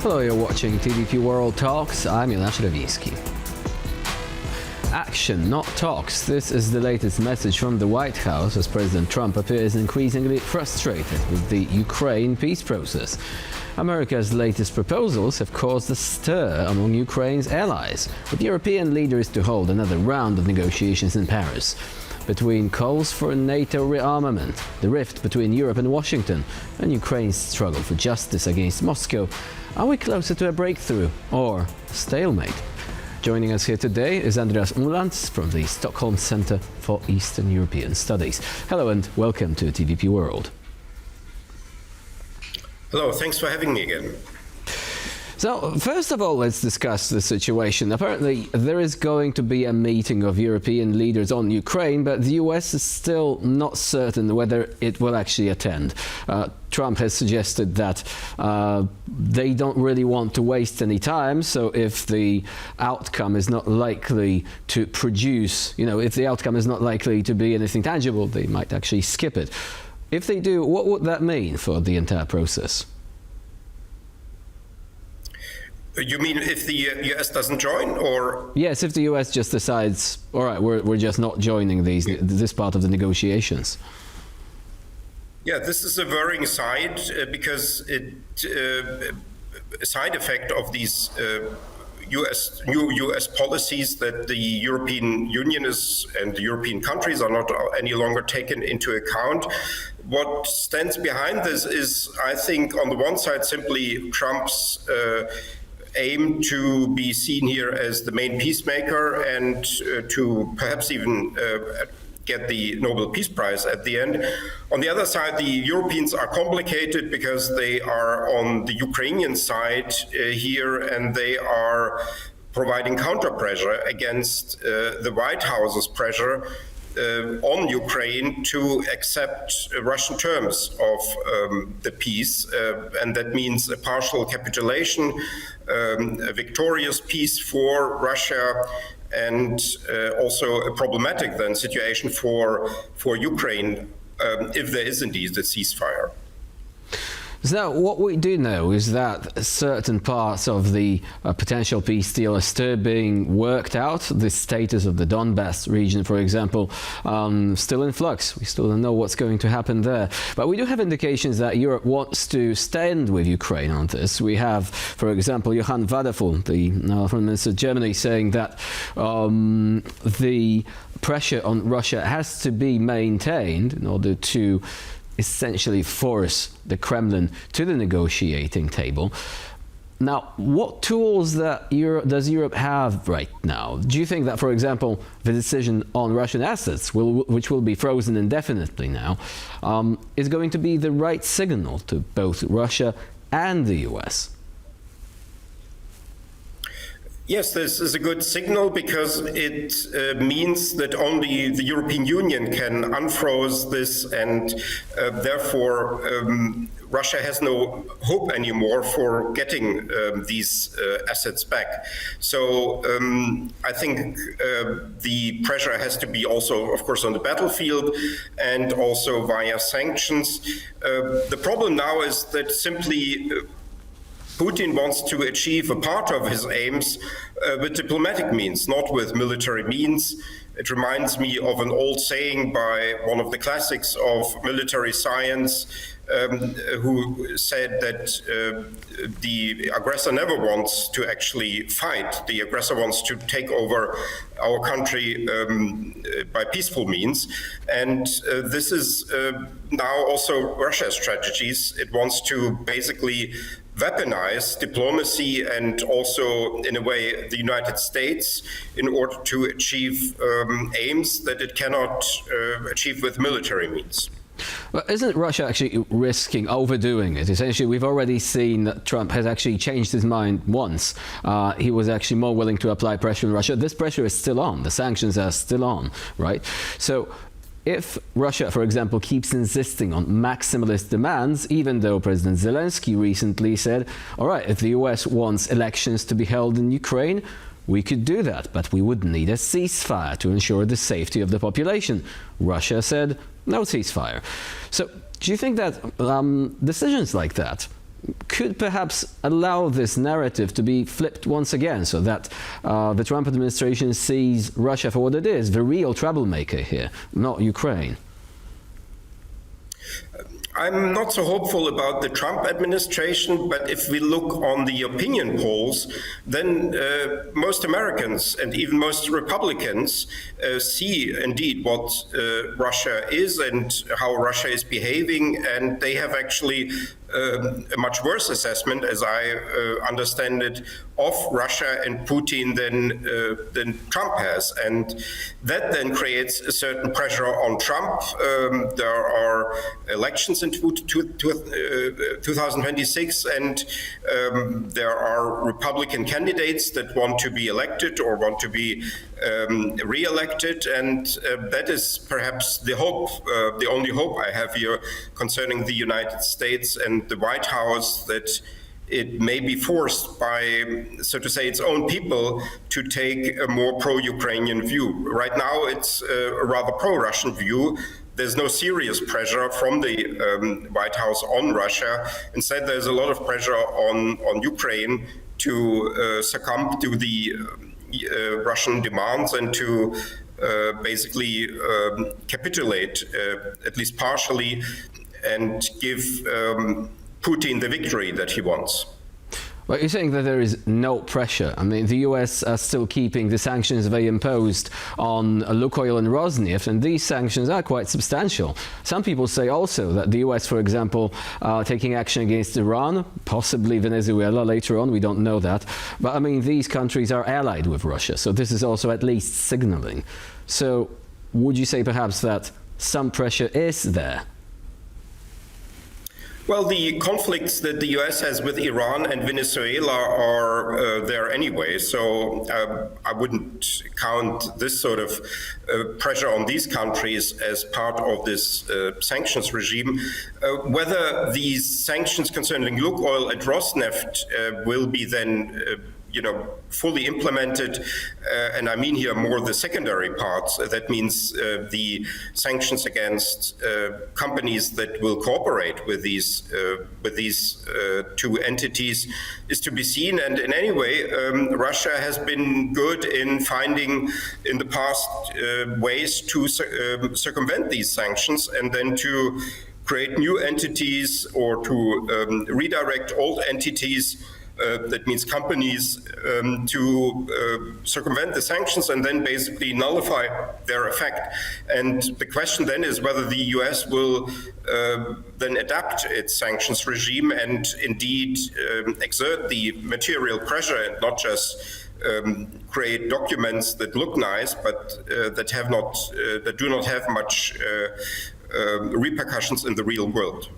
Hello, you're watching TVP World Talks. I'm Jonasz Rewiński. Action, not talks. This is the latest message from the White House as President Trump appears increasingly frustrated with the Ukraine peace process. America's latest proposals have caused a stir among Ukraine's allies, with European leaders to hold another round of negotiations in Paris. Between calls for NATO rearmament, the rift between Europe and Washington, and Ukraine's struggle for justice against Moscow, are we closer to a breakthrough or stalemate? Joining us here today is Andreas Umland from the Stockholm Centre for Eastern European Studies. Hello and welcome to TVP World. Hello, thanks for having me again. So, first of all, let's discuss the situation. Apparently, there is going to be a meeting of European leaders on Ukraine, but the US is still not certain whether it will actually attend. Trump has suggested that they don't really want to waste any time, so if the outcome is not likely to produce, if the outcome is not likely to be anything tangible, they might actually skip it. If they do, what would that mean for the entire process? You mean if the US doesn't join, or? Yes, if the US just decides, all right, we're just not joining this part of the negotiations. Yeah, this is a worrying side because a side effect of these new US policies that the European Union and the European countries are not any longer taken into account. What stands behind this is, I think, on the one side, simply Trump's aim to be seen here as the main peacemaker and to perhaps even get the Nobel Peace Prize at the end. On the other side, the Europeans are complicated because they are on the Ukrainian side here, and they are providing counter pressure against the White House's pressure on Ukraine to accept Russian terms of the peace, and that means a partial capitulation, a victorious peace for Russia, and also a problematic then situation for Ukraine if there is indeed a ceasefire. So what we do know is that certain parts of the potential peace deal are still being worked out. The status of the Donbass region, for example, still in flux. We still don't know what's going to happen there. But we do have indications that Europe wants to stand with Ukraine on this. We have, for example, Johann Vadeful, the Foreign Minister of Germany, saying that the pressure on Russia has to be maintained in order to essentially force the Kremlin to the negotiating table. Now, what tools does Europe have right now? Do you think that, for example, the decision on Russian assets, which will be frozen indefinitely now, is going to be the right signal to both Russia and the US? Yes, this is a good signal because it means that only the European Union can unfroze this, and therefore Russia has no hope anymore for getting these assets back. So I think the pressure has to be also, of course, on the battlefield and also via sanctions. The problem now is that simply Putin wants to achieve a part of his aims with diplomatic means, not with military means. It reminds me of an old saying by one of the classics of military science, who said that the aggressor never wants to actually fight. The aggressor wants to take over our country by peaceful means. And this is now also Russia's strategies. It wants to basically weaponize diplomacy and also, in a way, the United States in order to achieve aims that it cannot achieve with military means. Well, isn't Russia actually risking overdoing it? Essentially, we've already seen that Trump has actually changed his mind once. He was actually more willing to apply pressure on Russia. This pressure is still on. The sanctions are still on, right? So if Russia, for example, keeps insisting on maximalist demands, even though President Zelensky recently said, all right, if the US wants elections to be held in Ukraine, we could do that, but we would need a ceasefire to ensure the safety of the population. Russia said, no ceasefire. So do you think that decisions like that could perhaps allow this narrative to be flipped once again, so that the Trump administration sees Russia for what it is, the real troublemaker here, not Ukraine? I'm not so hopeful about the Trump administration, but if we look on the opinion polls, then most Americans and even most Republicans see indeed what Russia is and how Russia is behaving, and they have actually a much worse assessment, as I understand it, of Russia and Putin than Trump has. And that then creates a certain pressure on Trump. There are elections in 2026, and there are Republican candidates that want to be elected or want to be re-elected, and that is perhaps the hope, the only hope I have here concerning the United States and the White House, that it may be forced by, so to say, its own people to take a more pro-Ukrainian view. Right now, it's a rather pro-Russian view. There's no serious pressure from the White House on Russia. Instead, there's a lot of pressure on Ukraine to succumb to the Russian demands and to basically capitulate, at least partially, and give Putin the victory that he wants. Well, you're saying that there is no pressure. I mean, the US are still keeping the sanctions they imposed on Lukoil and Rosneft, and these sanctions are quite substantial. Some people say also that the US, for example, taking action against Iran, possibly Venezuela later on, we don't know that. But I mean, these countries are allied with Russia, so this is also at least signaling. So would you say perhaps that some pressure is there? Well, the conflicts that the US has with Iran and Venezuela are there anyway, so I wouldn't count this sort of pressure on these countries as part of this sanctions regime. Whether these sanctions concerning Lukoil and Rosneft will be then fully implemented, and I mean here more the secondary parts. That means the sanctions against companies that will cooperate with these two entities is to be seen. And in any way, Russia has been good in finding in the past ways to circumvent these sanctions and then to create new entities or to redirect old entities. That means companies to circumvent the sanctions and then basically nullify their effect. And the question then is whether the US will then adapt its sanctions regime and indeed exert the material pressure and not just create documents that look nice but that do not have much repercussions in the real world.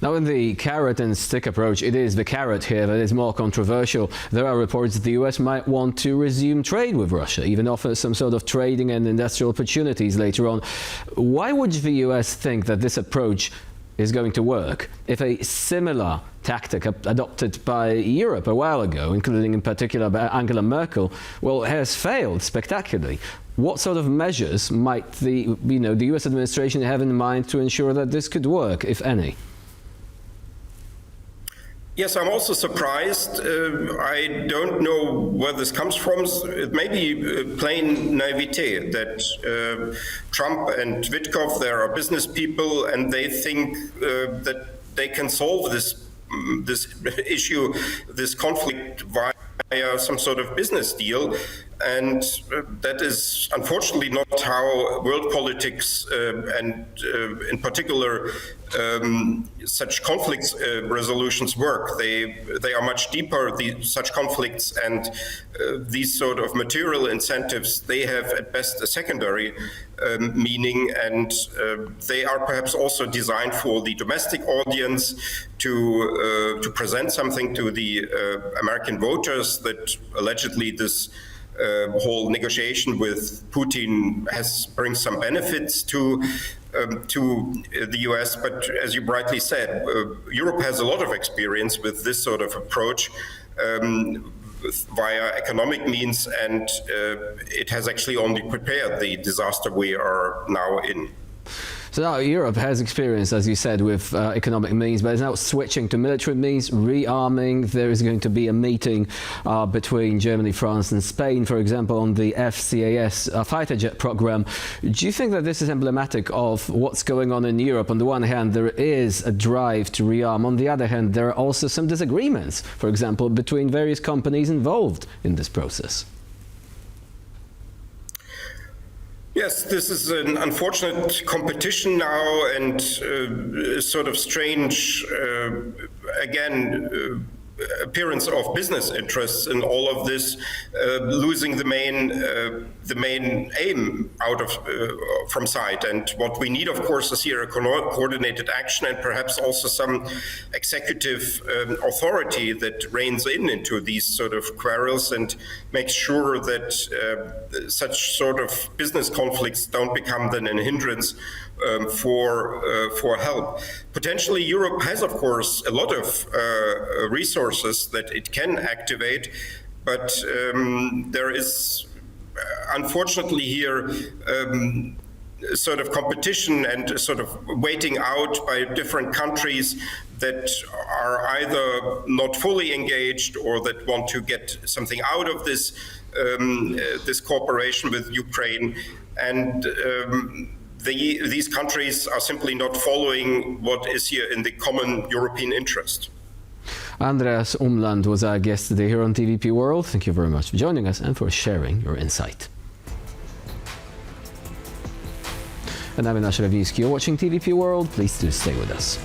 Now, in the carrot and stick approach, it is the carrot here that is more controversial. There are reports that the US might want to resume trade with Russia, even offer some sort of trading and industrial opportunities later on. Why would the US think that this approach is going to work if a similar tactic adopted by Europe a while ago, including in particular by Angela Merkel, well, has failed spectacularly? What sort of measures might the US administration have in mind to ensure that this could work, if any? Yes, I'm also surprised. I don't know where this comes from. It may be plain naivete that Trump and Witkoff, they are business people, and they think that they can solve this issue, this conflict via some sort of business deal. And that is unfortunately not how world politics and in particular such conflicts resolutions work. They are much deeper, such conflicts, and these sort of material incentives, they have at best a secondary meaning, and they are perhaps also designed for the domestic audience to present something to the American voters that allegedly this whole negotiation with Putin brings some benefits to the US, but as you rightly said, Europe has a lot of experience with this sort of approach via economic means, and it has actually only prepared the disaster we are now in. So now Europe has experience, as you said, with economic means, but is now switching to military means, rearming. There is going to be a meeting between Germany, France and Spain, for example, on the FCAS fighter jet program. Do you think that this is emblematic of what's going on in Europe? On the one hand, there is a drive to rearm. On the other hand, there are also some disagreements, for example, between various companies involved in this process. Yes, this is an unfortunate competition now, and sort of strange, appearance of business interests in all of this, losing the main aim out of from sight. And what we need, of course, is here a coordinated action and perhaps also some executive authority that reins into these sort of quarrels and makes sure that such sort of business conflicts don't become then a hindrance for help. Potentially, Europe has, of course, a lot of resources that it can activate, but there is, unfortunately, here sort of competition and sort of waiting out by different countries that are either not fully engaged or that want to get something out of this this cooperation with Ukraine, and these countries are simply not following what is here in the common European interest. Andreas Umland was our guest today here on TVP World. Thank you very much for joining us and for sharing your insight. And I'm Jonasz. You're watching TVP World. Please do stay with us.